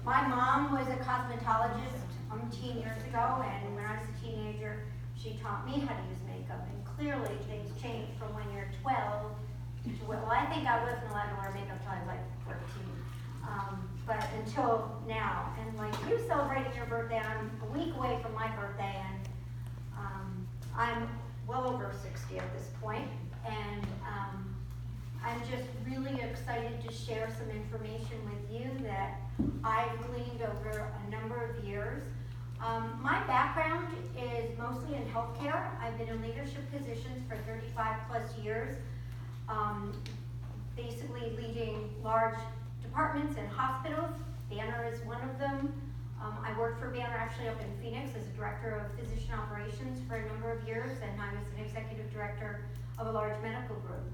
My mom was a cosmetologist 10 years ago, and when I was a teenager, she taught me how to use makeup. And clearly, things change from when you're 12 to, well, I think I wasn't allowed to wear makeup until I was like 14. But until now, and like you celebrating your birthday, I'm a week away from my birthday, and I'm well over 60 at this point, and I'm just really excited to share some information with you that I've gleaned over a number of years. My background is mostly in healthcare. I've been in leadership positions for 35 plus years, basically leading large departments in hospitals. Banner is one of them. I worked for Banner actually up in Phoenix as a director of physician operations for a number of years, and I was an executive director of a large medical group.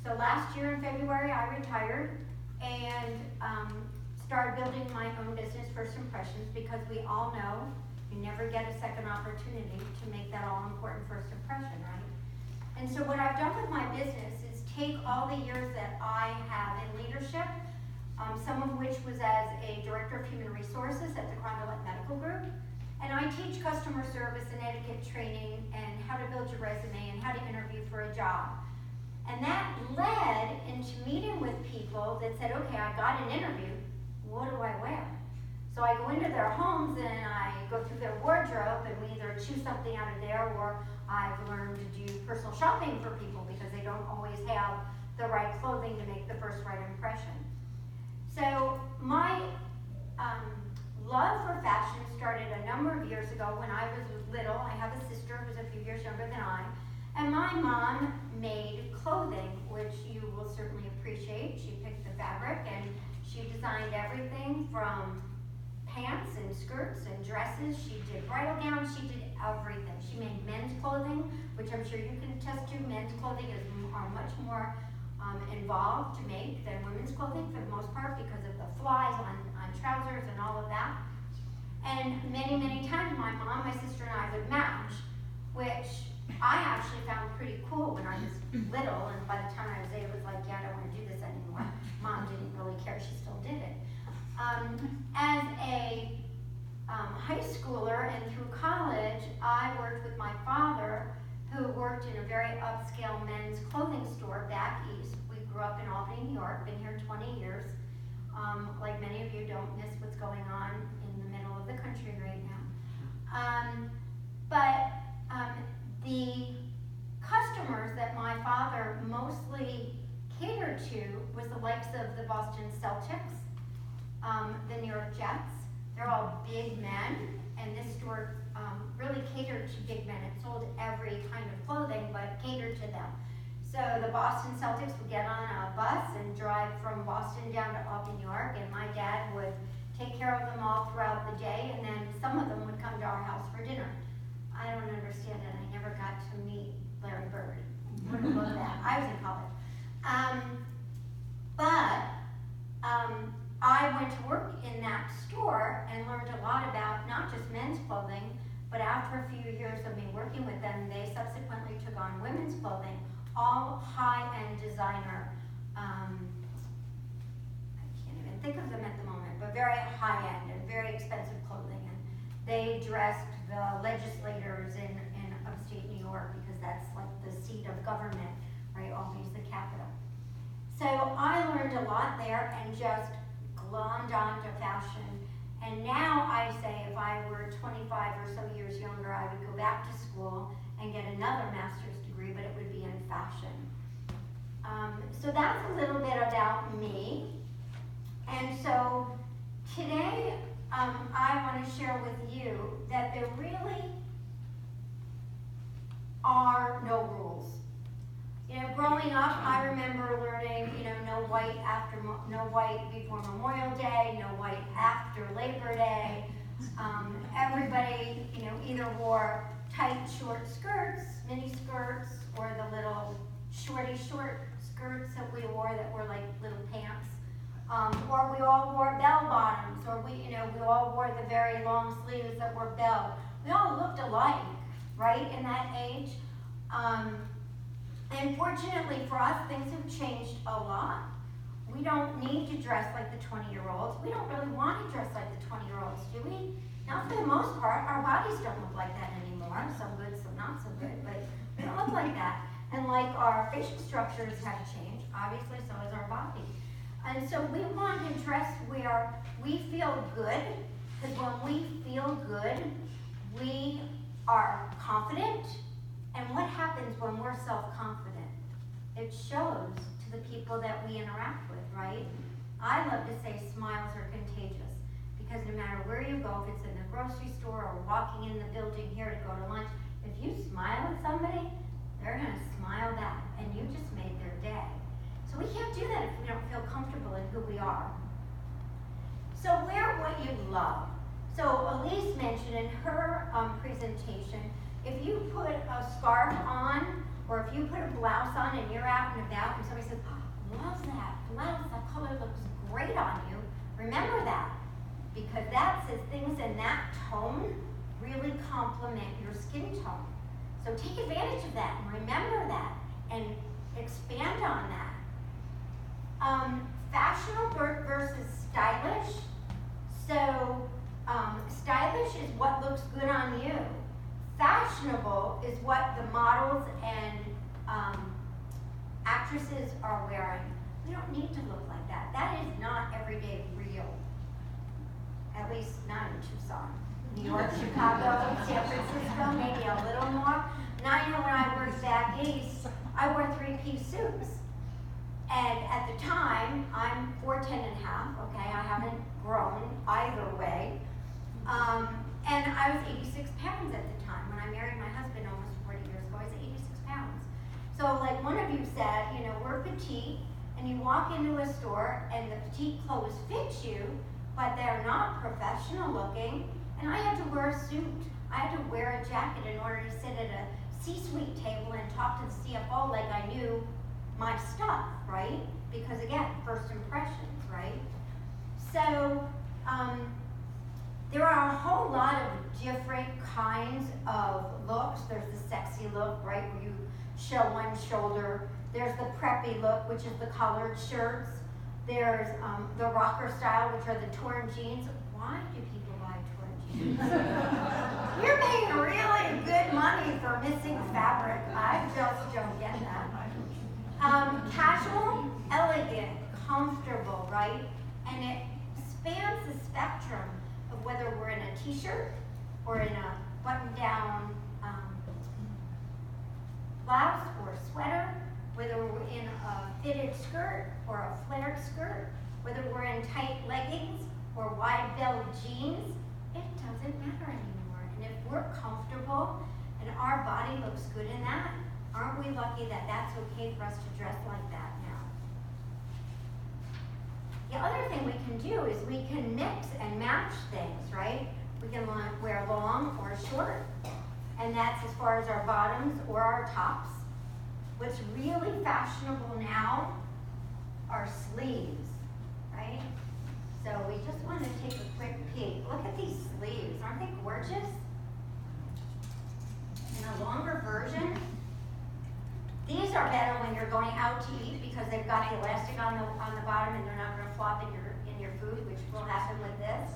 So last year in February, I retired and started building my own business, First Impressions, because we all know you never get a second opportunity to make that all-important first impression, right? And so what I've done with my business is take all the years that I have in leadership, some of which was as a director of human resources at the Crondolette Medical Group, and I teach customer service and etiquette training and how to build your resume and how to interview for a job. And that led into meeting with people that said, okay, I got an interview, what do I wear? So I go into their homes and I go through their wardrobe, and we either choose something out of there, or I've learned to do personal shopping for people because they don't always have the right clothing to make the first right impression. So my love for fashion started a number of years ago when I was little. I have a sister who's a few years younger than I, and my mom made clothing, which you will certainly appreciate. She picked the fabric and she designed everything from pants and skirts and dresses. She did bridal gowns, she did everything. She made men's clothing, which I'm sure you can attest to. Men's clothing are much more involved to make than women's clothing for the most part because of the flies on trousers and all of that. And many, many times my mom, my sister, and I would match, which I actually found pretty cool when I was little, and by the time I was 8, it was like, yeah, I don't want to do this anymore. Mom didn't really care, she still did it. As a high schooler and through college, I worked with my father, who worked in a very upscale men's clothing store back east. We grew up in Albany, New York, been here 20 years. Like many of you, don't miss what's going on in the middle of the country right now. The customers that my father mostly catered to was the likes of the Boston Celtics, the New York Jets. They're all big men, and this store really catered to big men. It sold every kind of clothing, but catered to them. So the Boston Celtics would get on a bus and drive from Boston down to Albany, New York, and my dad would take care of them all throughout the day, and then some of them would come to our house for dinner. I don't understand it. I never got to meet Larry Bird. Would have loved that. I was in college. I went to work in that store and learned a lot about not just men's clothing, but after a few years of me working with them, they subsequently took on women's clothing, all high-end designer. I can't even think of them at the moment, but very high-end and very expensive clothing. And they dressed the legislators in upstate New York because that's like the seat of government, right? Albany's the capital. So I learned a lot there and just glommed onto fashion. And now I say if I were 25 or so years younger, I would go back to school and get another master's degree, but it would be in fashion. So that's a little bit about me. And so today I want to share with you that there really are no rules. You know, growing up, I remember learning, no white before Memorial Day, no white after Labor Day. Everybody, either wore tight short skirts, mini skirts, or the little short skirts that we wore that were like little pants. Or we all wore bell bottoms, or we all wore the very long sleeves that were bell. We all looked alike, right, in that age. And fortunately for us, things have changed a lot. We don't need to dress like the 20-year-olds. We don't really want to dress like the most part, our bodies don't look like that anymore. Some good, some not so good, but they don't look like that. And like our facial structures have changed, obviously so has our body. And so we want to dress where we feel good, because when we feel good, we are confident. And what happens when we're self-confident? It shows to the people that we interact with, right? I love to say smiles are contagious, because no matter where you go, if it's in the grocery store or walking in the building here to go to lunch, if you smile at somebody, they're going to smile back, and you just made their day. So we can't do that if we don't feel comfortable in who we are. So wear what you love. So Elise mentioned in her presentation, if you put a scarf on, or if you put a blouse on and you're out and about and somebody says, oh, love that blouse, that color looks great on you, remember that. Because that says things in that tone really complement your skin tone. So take advantage of that and remember that and expand on that. Fashionable versus stylish. So stylish is what looks good on you. Fashionable is what the models and actresses are wearing. We don't need to look like that. That is not everyday real. At least not in Tucson. New York, Chicago, San Francisco, maybe a little more. Now I know when I worked back east, I wore 3-piece suits. And at the time, I'm 4'10" and a half, okay? I haven't grown either way. And I was 86 pounds at the time. When I married my husband almost 40 years ago, I was 86 pounds. So like one of you said, you know, we're petite, and you walk into a store and the petite clothes fit you, but they're not professional looking. And I had to wear a suit. I had to wear a jacket in order to sit at a C-suite table and talk to the CFO like I knew my stuff, right? Because again, first impressions, right? So there are a whole lot of different kinds of looks. There's the sexy look, right, where you show one shoulder. There's the preppy look, which is the collared shirts. There's the rocker style, which are the torn jeans. Why do people buy torn jeans? You're paying really good money for missing fabric. I just don't get that. Casual, elegant, comfortable, right? And it spans the spectrum of whether we're in a t-shirt or in a button-down blouse or sweater, whether we're in a fitted skirt or a flared skirt, whether we're in tight leggings or wide-belled jeans, it doesn't matter anymore. And if we're comfortable and our body looks good in that, aren't we lucky that that's okay for us to dress like that now? The other thing we can do is we can mix and match things, right? We can wear long or short, and that's as far as our bottoms or our tops. What's really fashionable now are sleeves, right? So we just want to take a quick peek. Look at these sleeves. Aren't they gorgeous? In a longer version, these are better when you're going out to eat because they've got the elastic on the bottom and they're not going to flop in your food, which will happen with this.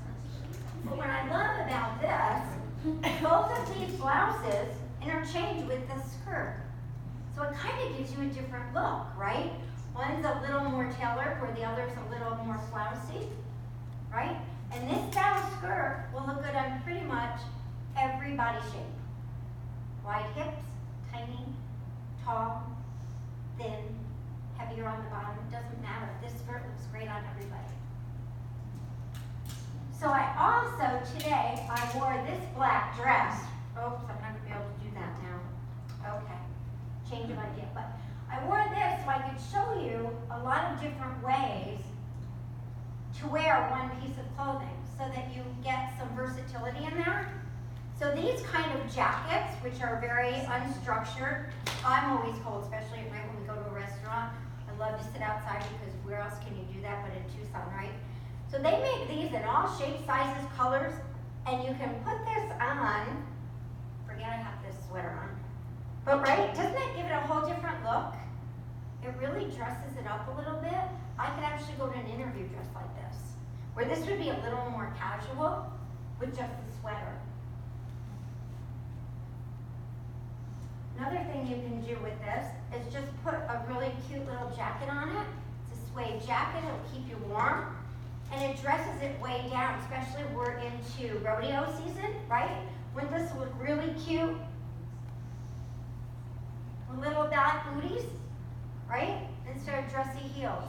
But what I love about this, both of these blouses interchange with the skirt. So it kind of gives you a different look, right? One's a little more tailored where the other's a little more flouncy, right? And this style skirt will look good on pretty much every body shape. Wide hips, tiny, tall, thin, heavier on the bottom, doesn't matter. This skirt looks great on everybody. So I also, today, I wore this black dress. Oops, I'm not going to be able to do that now. Okay, change of idea. But I wore this so I could show you a lot of different ways to wear one piece of clothing so that you get some versatility in there. So these kind of jackets, which are very unstructured, I'm always cold, especially at night when we go to a restaurant. I love to sit outside because where else can you do that but in Tucson, right? So they make these in all shapes, sizes, colors, and you can put this on. Forget I have this sweater on. But right, doesn't that give it a whole different look? It really dresses it up a little bit. I could actually go to an interview dressed like this, where this would be a little more casual. with just the sweater. Another thing you can do with this is just put a really cute little jacket on it. It's a suede jacket, it'll keep you warm. And it dresses it way down, especially we're into rodeo season, right? Wouldn't this look really cute? With little black booties, right? Instead of dressy heels.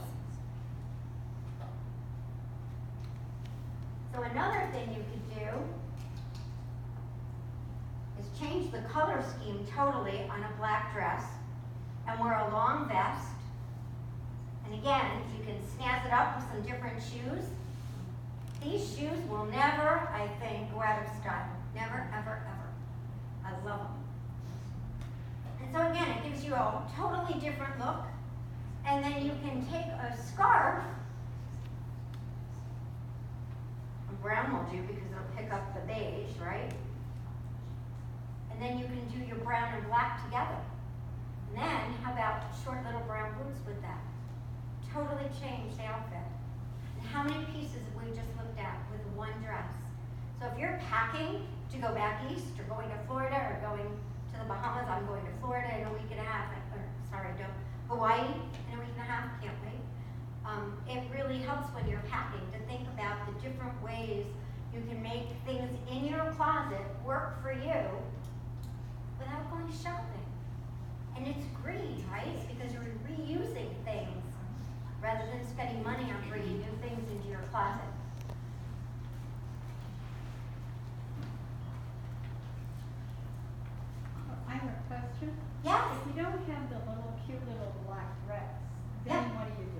So another thing you could do is change the color scheme totally on a black dress and wear a long vest. And again, you can snazz it up with some different shoes. These shoes will never, I think, go out of style. Never, ever, ever. I love them. And so again, it gives you a totally different look. And then you can take a scarf. Brown will do because it'll pick up the beige, right? And then you can do your brown and black together. And then, how about short little brown boots with that? Totally change the outfit. And how many pieces have we just looked at with one dress? So if you're packing to go back east, or going to Florida, or going to the Bahamas, I'm going to Florida in a week and a half, Hawaii in a week and a half, can't wait. It really helps when you're packing to think about the different ways you can make things in your closet work for you without going shopping. And it's green, right? Because you're reusing things rather than spending money on bringing new things into your closet. I have a question. Yes? If you don't have the cute little black dress, then what do you do?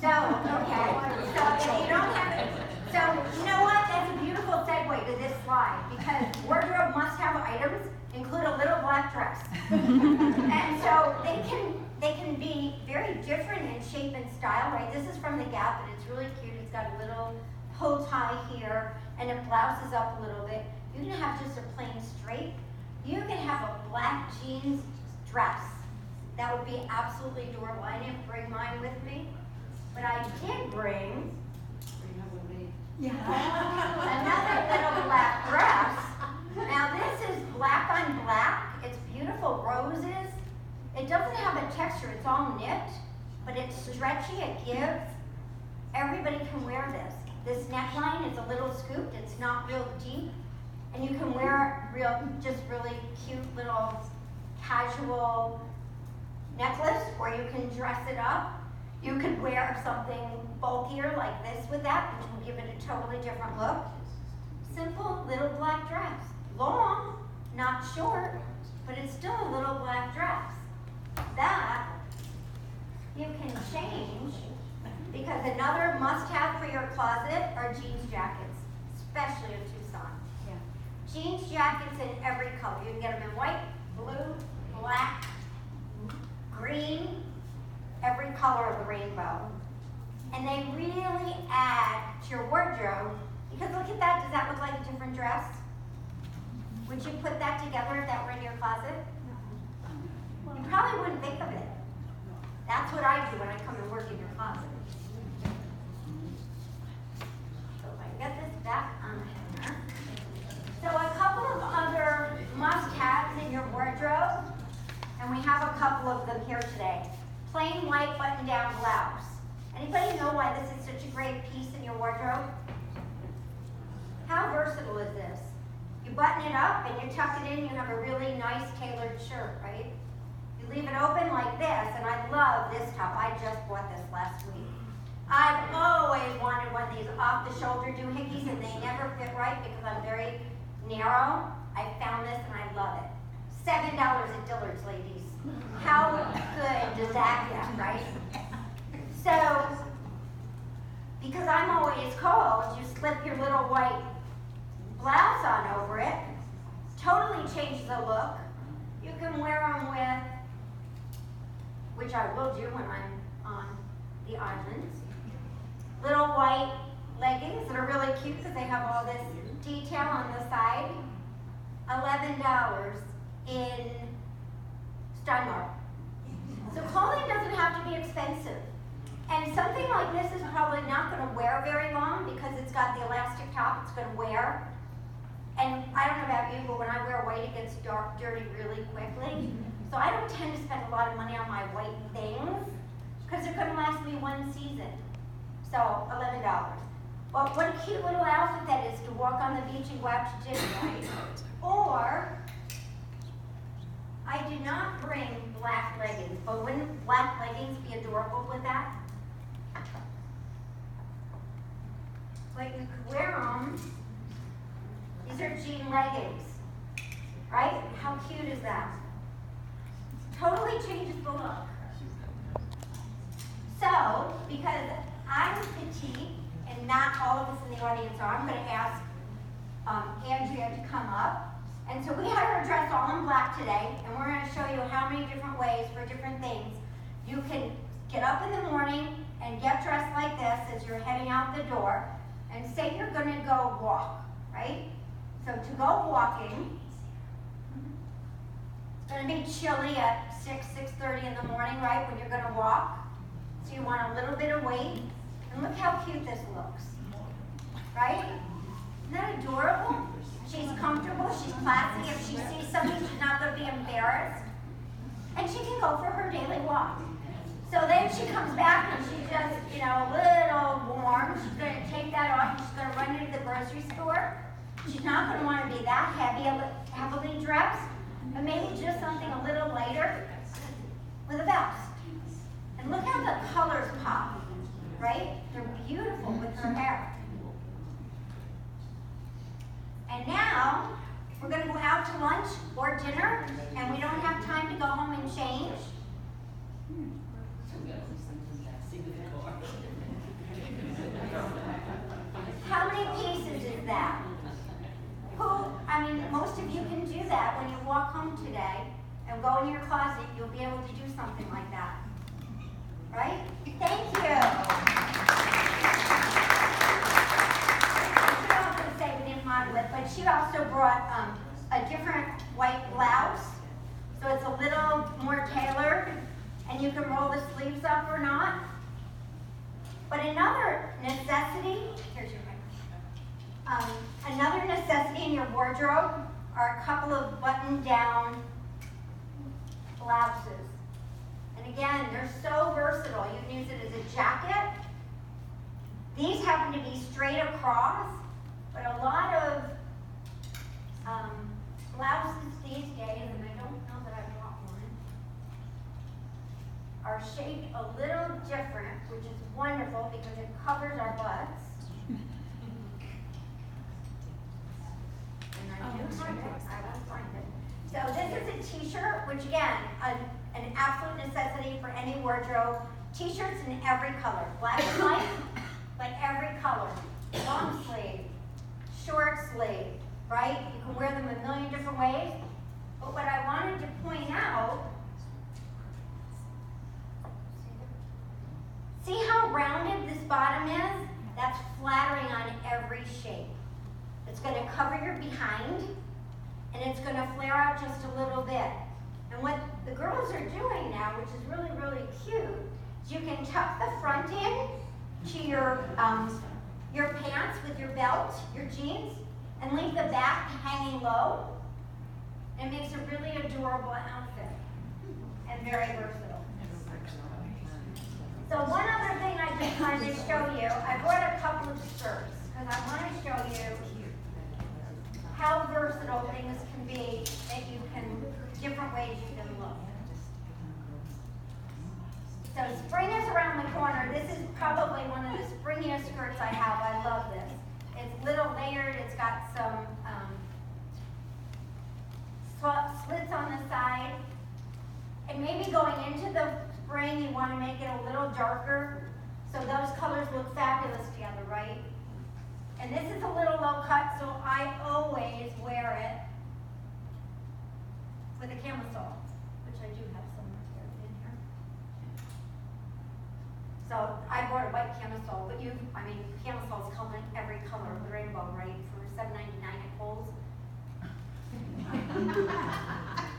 So, okay, so if you don't have it, so you know what, that's a beautiful segue to this slide, because wardrobe must-have items include a little black dress. And so they can be very different in shape and style, right? This is from the Gap, and it's really cute. It's got a little bow tie here, and it blouses up a little bit. You can have just a plain straight. You can have a black jeans dress. That would be absolutely adorable. I didn't bring mine with me. But I did bring another little black dress. Now this is black on black. It's beautiful roses. It doesn't have a texture. It's all knit, but it's stretchy. It gives. Everybody can wear this. This neckline is a little scooped. It's not real deep. And you can wear just really cute little casual necklace, or you can dress it up. You could wear something bulkier like this with that, which will give it a totally different look. Simple little black dress. Long, not short, but it's still a little black dress. That you can change, because another must-have for your closet are jeans jackets, especially in Tucson. Yeah. Jeans jackets in every color. You can get them in white, blue, black, green, every color of the rainbow. And they really add to your wardrobe, because look at that, does that look like a different dress? Would you put that together if that were in your closet? You probably wouldn't think of it. That's what I do when I come and work in your closet. So if I get this back on here. So a couple of other must-haves in your wardrobe, and we have a couple of them here today. Plain white button-down blouse. Anybody know why this is such a great piece in your wardrobe? How versatile is this? You button it up and you tuck it in, you have a really nice tailored shirt, right? You leave it open like this, and I love this top. I just bought this last week. I've always wanted one of these off-the-shoulder doohickeys, and they never fit right because I'm very narrow. I found this and I love it. $7 at Dillard's, ladies. How good does that get, right? So, because I'm always cold, you slip your little white blouse on over it. Totally changes the look. You can wear them with, which I will do when I'm on the islands, little white leggings that are really cute because they have all this detail on the side. $11 in Steinmart. So clothing doesn't have to be expensive. And something like this is probably not gonna wear very long because it's got the elastic top, it's gonna wear. And I don't know about you, but when I wear white, it gets dirty really quickly. So I don't tend to spend a lot of money on my white things because they're gonna last me one season. So $11. Well, what a cute little outfit that is to walk on the beach and go out to dinner, right? Or, I did not bring black leggings, but wouldn't black leggings be adorable with that? But you could wear them. These are jean leggings, right? How cute is that? Totally changes the look. So, because I'm petite, and not all of us in the audience are, I'm going to ask Andrea to come up. And so we had her dressed all in black today, and we're going to show you how many different ways for different things you can get up in the morning and get dressed like this as you're heading out the door, and say you're going to go walk, right? So to go walking, it's going to be chilly at 6:30 in the morning, right, when you're going to walk. So you want a little bit of weight. And look how cute this looks, right? Isn't that adorable? She's comfortable, she's classy. If she sees something, she's not going to be embarrassed. And she can go for her daily walk. So then she comes back and she's just, a little warm. She's going to take that off. She's going to run into the grocery store. She's not going to want to be that heavily dressed, but maybe just something a little lighter with a vest. And look how the colors pop, right? They're beautiful with her hair. And now, we're going to go out to lunch or dinner, and we don't have time to go home and change. How many pieces is that? Most of you can do that when you walk home today and go in your closet, you'll be able to do something like that. Right? Thank you. She was going to say we didn't model it, but she also brought a different white blouse. So it's a little more tailored, and you can roll the sleeves up or not. But another necessity, here's your mic. Another necessity in your wardrobe are a couple of button-down blouses. And again, they're so versatile. You can use it as a jacket. These happen to be straight across, but a lot of blouses these days, and I don't know that I bought one, are shaped a little different, which is wonderful because it covers our butts. And I do find it. I will find it. So this is a t-shirt, which again, an absolute necessity for any wardrobe. T-shirts in every color, black and white, but every color. Long sleeve, short sleeve, right? You can wear them a million different ways. But what I wanted to point out, see how rounded this bottom is? That's flattering on every shape. It's going to cover your behind, and it's going to flare out just a little bit. And what the girls are doing now, which is really, really cute, is you can tuck the front in to your pants with your belt, your jeans, and leave the back hanging low. It makes a really adorable outfit and very versatile. So one other thing I just wanted to show you, I brought a couple of skirts because I want to show you how versatile things can be, that you can, different ways you can look. So spring is around the corner. This is probably one of the springiest skirts I have. I love this. It's little layered. It's got some slits on the side. And maybe going into the spring, you want to make it a little darker. So those colors look fabulous together, right? And this is a little low cut, so I always wear it with a camisole, which I do have some in here. So I bought a white camisole, but camisoles come in every color of the rainbow, right? For $7.99 at Kohl's.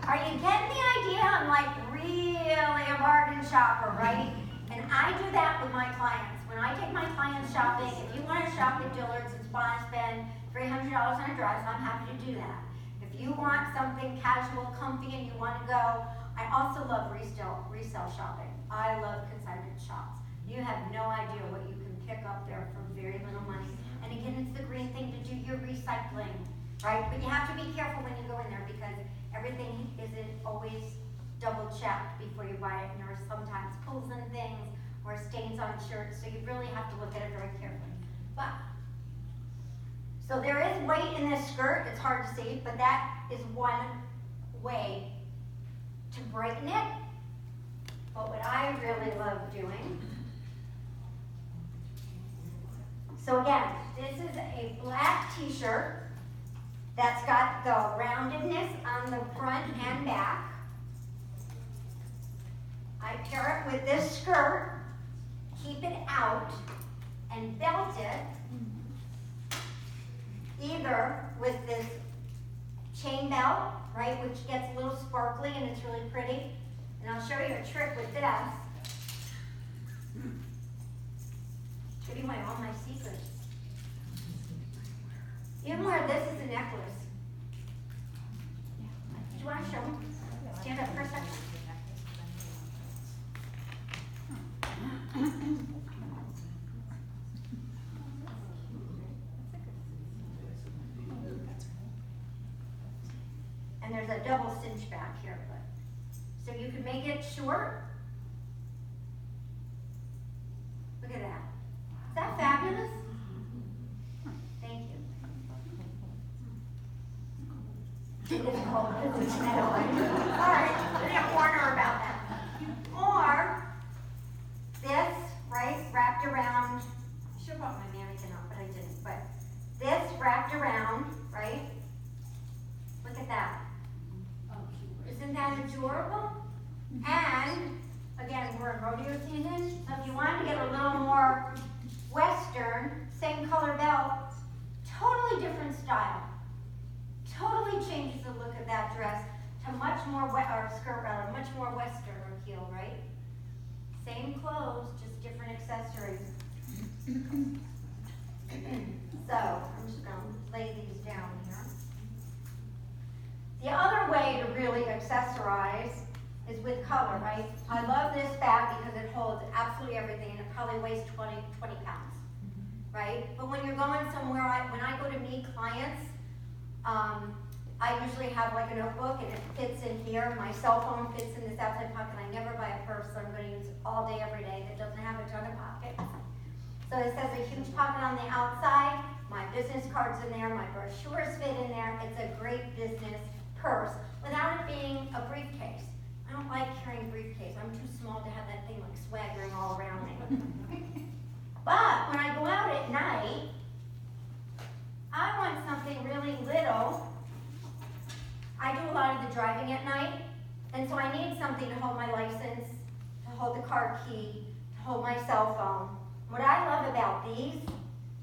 Are you getting the idea? I'm like really a bargain shopper, right? And I do that with my clients. When I take my clients shopping, if you want to shop at Dillard's and spend $300 on a dress, I'm happy to do that. If you want something casual, comfy, and you want to go, I also love resale shopping. I love consignment shops. You have no idea what you can pick up there for very little money. And again, it's the green thing to do your recycling, right? But you have to be careful when you go in there because everything isn't always double checked before you buy it. And there are sometimes pulls and things or stains on shirts, so you really have to look at it very carefully. But, so there is weight in this skirt. It's hard to see, but that is one way to brighten it. But what I really love doing, so again, this is a black t-shirt that's got the roundedness on the front and back. I pair it with this skirt, keep it out, and belt it either with this chain belt, right, which gets a little sparkly and it's really pretty. And I'll show you a trick with this. Show you all my secrets. You can wear this as a necklace. Do you want to show me? Stand up for a second. And there's a double cinch back here, but so you can make it short. Look at that. Is that fabulous? Thank you. It is cold. It's all right, we didn't warn her about that. Or this, right, wrapped around. I should have brought my mannequin up, but I didn't. But this wrapped around, right? Look at that. Isn't that adorable? And again, we're in rodeo season, so if you want to get a little more Western, same color belt, totally different style. Totally changes the look of that dress to much more skirt rather, much more Western appeal, right? Same clothes, just different accessories. So I'm just going to lay these down here. The other way to really accessorize is with color, right? I love this bag because it holds absolutely everything and it probably weighs 20 pounds, right? But when you're going somewhere, when I go to meet clients, I usually have like a notebook and it fits in here. My cell phone fits in this outside pocket. I never buy a purse that I'm going to use all day, every day that doesn't have a ton of pockets. So this has a huge pocket on the outside. My business cards in there. My brochures fit in there. It's a great business purse without it being a briefcase. I don't like carrying a briefcase. I'm too small to have that thing like swaggering all around me. But when I go out at night, I want something really little. I do a lot of the driving at night, and so I need something to hold my license, to hold the car key, to hold my cell phone. What I love about these,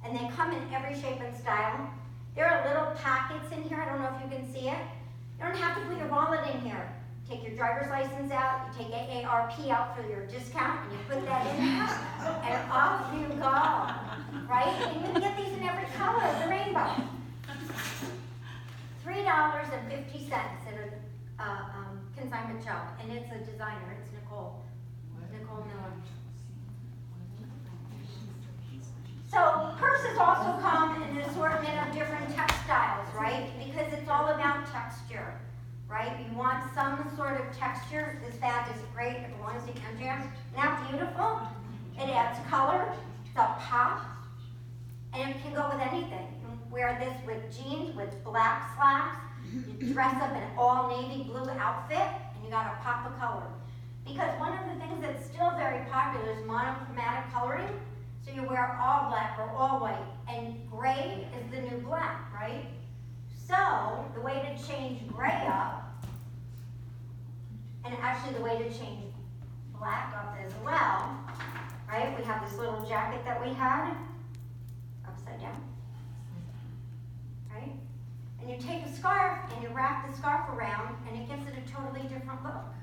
and they come in every shape and style, there are little pockets in here. I don't know if you can see it. You don't have to put your wallet in here. Take your driver's license out, you take AARP out for your discount, and you put that in there, and off you go, right? And you can get these in every color of the rainbow. $3.50 at a consignment shop, and it's a designer. It's Nicole Miller. So purses also come in an assortment of different textiles, right? Because it's all about texture, right? You want some sort of texture. This bag is great if it wants to end jam. Isn't that beautiful? It adds color, it's a pop, and it can go with anything. You can wear this with jeans, with black slacks. You dress up in an all navy blue outfit, and you got a pop of color. Because one of the things that's still very popular is monochromatic coloring. So you wear all black or all white, and gray is the new black, right? So the way to change gray up, and actually the way to change black up as well, right? We have this little jacket that we had, upside down, right? And you take a scarf and you wrap the scarf around, and it gives it a totally different look.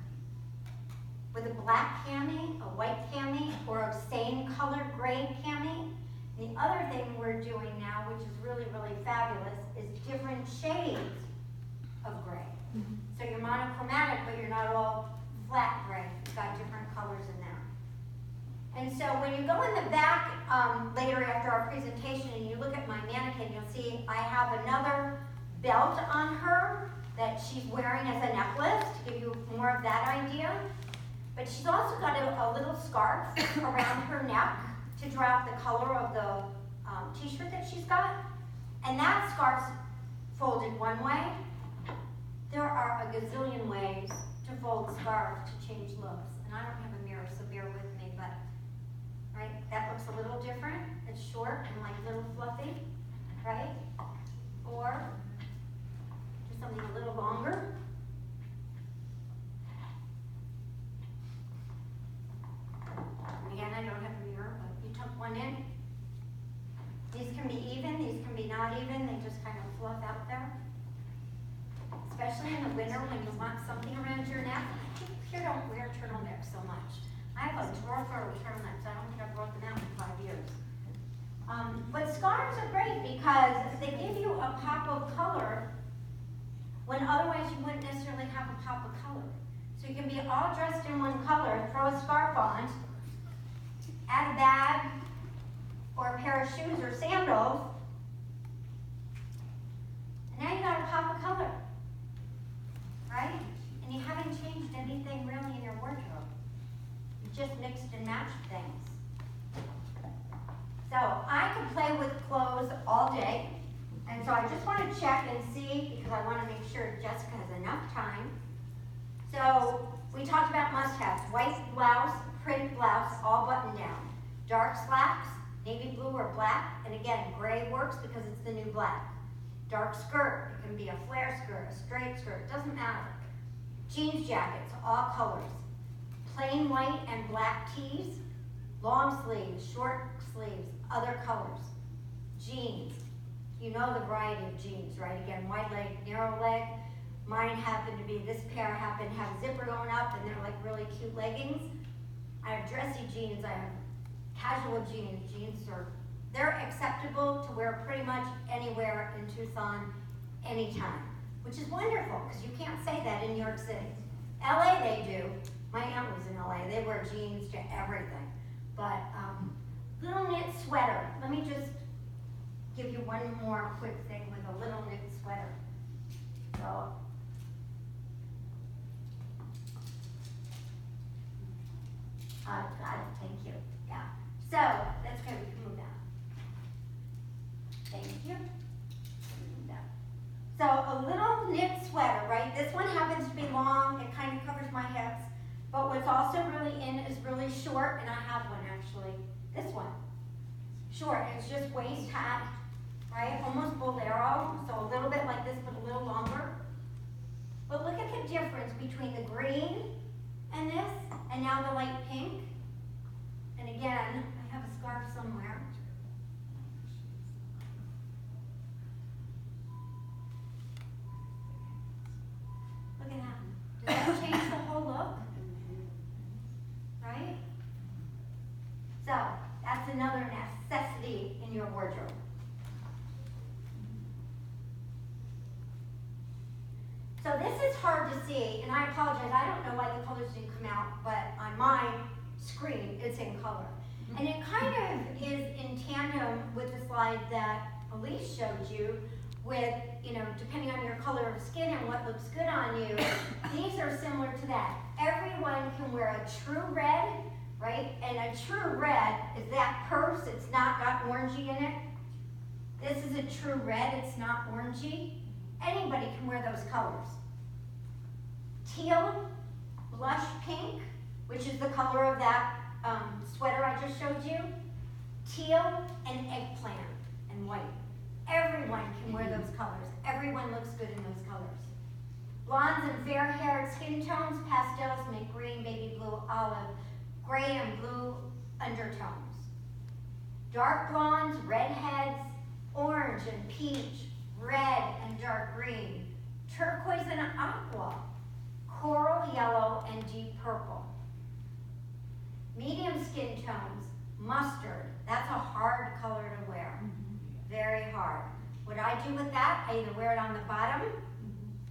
with a black cami, a white cami, or a same colored gray cami. The other thing we're doing now, which is really, really fabulous, is different shades of gray. So you're monochromatic, but you're not all flat gray. You've got different colors in there. And so when you go in the back later after our presentation and you look at my mannequin, you'll see I have another belt on her that she's wearing as a necklace to give you more of that idea. But she's also got a little scarf around her neck to draw out the color of the t-shirt that she's got. And that scarf's folded one way. There are a gazillion ways to fold scarves to change looks. And I don't have a mirror, so bear with me, but right, that looks a little different. It's short and like little fluffy, right? Or do something a little longer. And again, I don't have a mirror, but you tuck one in. These can be even, these can be not even. They just kind of fluff out there. Especially in the winter when you want something around your neck. People here don't wear turtlenecks so much. I have a drawer full of turtlenecks. I don't think I've brought them out in 5 years. But scarves are great because they give you a pop of color when otherwise you wouldn't necessarily have a pop of color. So you can be all dressed in one color, throw a scarf on, add a bag or a pair of shoes or sandals, and now you got a pop of color, right? And you haven't changed anything really in your wardrobe. You just mixed and matched things. So I could play with clothes all day, and so I just want to check and see because I want to make sure Jessica has enough time. So we talked about must-haves: white blouse, print blouse, all buttoned down, dark slacks, navy blue or black, and again, gray works because it's the new black. Dark skirt, it can be a flare skirt, a straight skirt, doesn't matter. Jeans jackets, all colors. Plain white and black tees, long sleeves, short sleeves, other colors. Jeans, you know the variety of jeans, right? Again, wide leg, narrow leg. Mine happen to be, this pair happen to have a zipper going up and they're like really cute leggings. I have dressy jeans, I have casual jeans. Jeans are, they're acceptable to wear pretty much anywhere in Tucson, anytime, which is wonderful because you can't say that in New York City. LA they do. My aunt was in LA, they wear jeans to everything. But little knit sweater. Let me just give you one more quick thing with a little knit sweater. So, God, thank you. Yeah. So, that's good. We can move that. Thank you. Move that. So, a little knit sweater, right? This one happens to be long. It kind of covers my hips. But what's also really in is really short, and I have one actually. This one. Short. It's just waist high, right? Almost bolero. So, a little bit like this, but a little longer. But look at the difference between the green and this, and now the light pink. And again, I have a scarf somewhere. Look at that. Does that change the whole look? Right? So, that's another necessity in your wardrobe. So this is hard to see, and I apologize, I don't know why the colors didn't come out, but on my screen, it's in color. And it kind of is in tandem with the slide that Elise showed you with, you know, depending on your color of skin and what looks good on you, these are similar to that. Everyone can wear a true red, right? And a true red is that purse, it's not got orangey in it. This is a true red, it's not orangey. Anybody can wear those colors. Teal, blush pink, which is the color of that sweater I just showed you. Teal and eggplant and white. Everyone can wear those colors. Everyone looks good in those colors. Blondes and fair-haired skin tones, pastels make green, baby blue, olive, gray and blue undertones. Dark blondes, redheads, orange and peach, red and dark green, turquoise and aqua, coral yellow and deep purple. Medium skin tones, mustard, that's a hard color to wear, very hard. What I do with that, I either wear it on the bottom,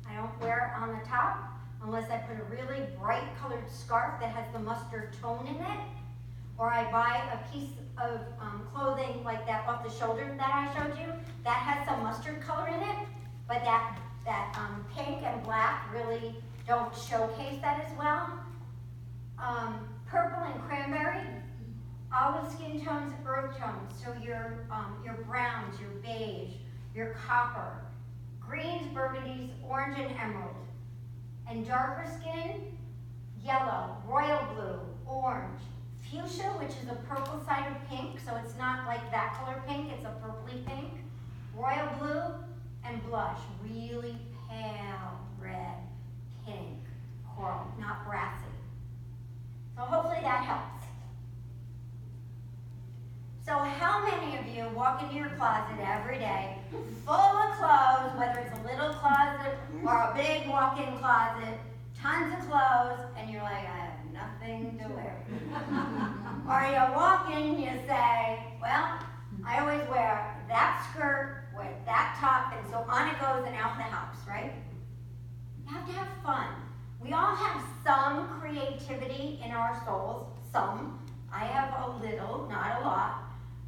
I don't wear it on the top, unless I put a really bright colored scarf that has the mustard tone in it, or I buy a piece of clothing like that off the shoulder that I showed you, that has some mustard color in it, but that pink and black really don't showcase that as well. Purple and cranberry, olive skin tones, earth tones, so your browns, your beige, your copper, greens, burgundies, orange and emerald. And darker skin, yellow, royal blue, orange, fuchsia, which is a purple side of pink, so it's not like that color pink, it's a purpley pink, royal blue, and blush, really pale red, pink, coral, not brassy. So hopefully that helps. So how many of you walk into your closet every day full of clothes, whether it's a little closet or a big walk-in closet, tons of clothes, and you're like, I have nothing to wear. Or you walk in and you say, well, I always wear that skirt with that top, and so on it goes and out the house, right? You have to have fun. We all have some creativity in our souls, some. I have a little, not a lot.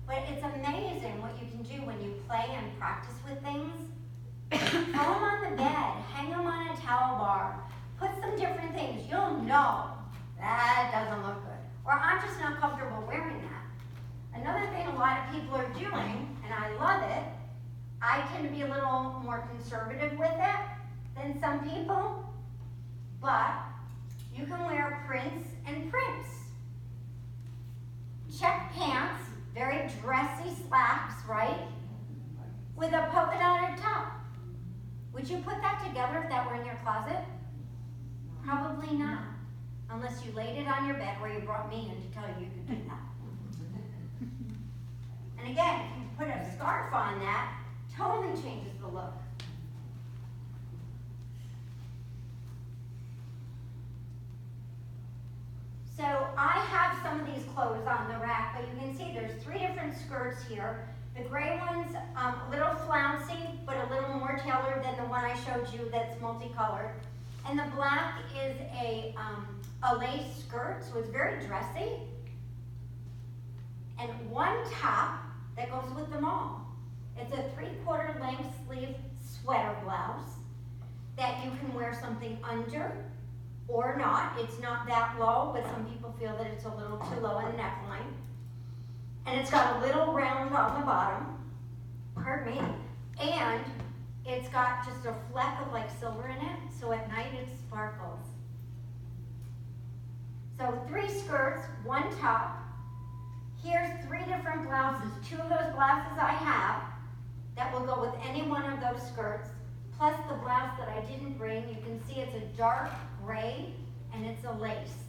But it's amazing what you can do when you play and practice with things. Throw them on the bed, hang them on a towel bar, put some different things. You'll know that doesn't look good. Or I'm just not comfortable wearing that. Another thing a lot of people are doing, and I love it, I tend to be a little more conservative with it than some people, but you can wear prints and prints. Check pants, very dressy slacks, right? With a polka dotted top. Would you put that together if that were in your closet? Probably not, unless you laid it on your bed where you brought me in to tell you you could do that. And again, if you put a scarf on that, totally changes the look. So I have some of these clothes on the rack, but you can see there's 3 different skirts here. The gray one's a little flouncy, but a little more tailored than the one I showed you that's multicolored. And the black is a lace skirt, so it's very dressy. And one top that goes with them all. It's a 3/4 length sleeve sweater blouse that you can wear something under or not. It's not that low, but some people feel that it's a little too low in the neckline. And it's got a little round on the bottom, pardon me, and it's got just a fleck of like silver in it, so at night it sparkles. So 3 skirts, 1 top. Here's 3 different blouses. 2 of those blouses I have that will go with any one of those skirts, plus the blouse that I didn't bring. You can see it's a dark gray and it's a lace.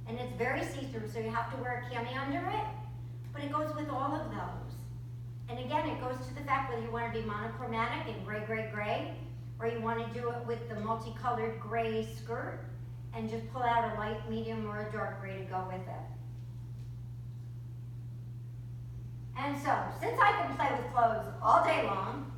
And it's very see-through, so you have to wear a cami under it, but it goes with all of those. And again, it goes to the fact whether you want to be monochromatic and gray, gray, gray, or you want to do it with the multicolored gray skirt and just pull out a light, medium, or a dark gray to go with it. And so, since I can play with clothes all day long,